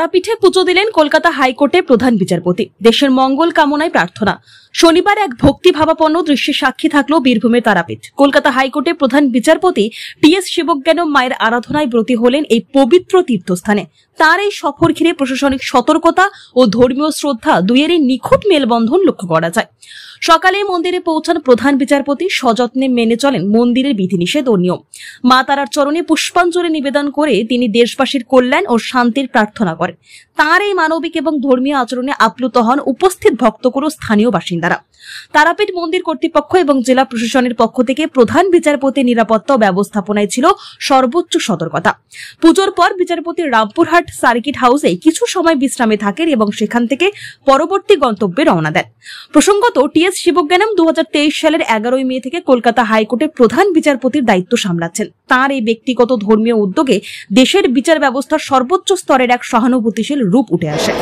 তারাপীঠে পুজো দিলেন কলকাতা হাইকোর্টের প্রধান বিচারপতি। দেশের মঙ্গল কামনায় প্রার্থনা। শনিবার এক ভক্তিভাবাপন্ন দৃশ্যের সাক্ষী থাকল বীরভূমের তারাপীঠ। কলকাতা হাইকোর্টের প্রধান বিচারপতি টি.এস. শিবজ্ঞানম মায়ের আরাধনায় ব্রতী হলেন এই পবিত্র তীর্থস্থানে। তার এই সফর ঘিরে প্রশাসনিক সতর্কতা ও ধর্মীয় শ্রদ্ধা দুইয়েরই নিখুঁত মেলবন্ধন লক্ষ্য করা যায়। সকালে মন্দিরে পৌঁছান প্রধান বিচারপতি। সযত্নে মেনে চলেন মন্দিরের বিধিনিষেধ ও নিয়ম। মা তারার চরণে পুষ্পাঞ্জলি নিবেদন করে তিনি দেশবাসীর কল্যাণ ও শান্তির প্রার্থনা করেন। তাঁর এই মানবিক এবং ধর্মীয় আচরণে আপ্লুত হন উপস্থিত ভক্তকুল ও স্থানীয় বাসিন্দারা। তারাপীঠ মন্দির কর্তৃপক্ষ এবং জেলা প্রশাসনের পক্ষ থেকে প্রধান বিচারপতির নিরাপত্তা ও ব্যবস্থাপনায় ছিল সর্বোচ্চ সতর্কতা। পুজোর পর বিচারপতি রামপুরহাট সার্কিট হাউসে কিছু সময় বিশ্রামে থাকেন এবং সেখান থেকে পরবর্তী গন্তব্যে রওনা দেন। প্রসঙ্গত, টি.এস. শিবজ্ঞানম 2023 সালের 11 মে থেকে কলকাতা হাইকোর্টের প্রধান বিচারপতির দায়িত্ব সামলাচ্ছেন। তাঁর এই ব্যক্তিগত ধর্মীয় উদ্যোগে দেশের বিচার ব্যবস্থার সর্বোচ্চ স্তরের এক সহানুভূতিশীল রূপ উঠে আসে।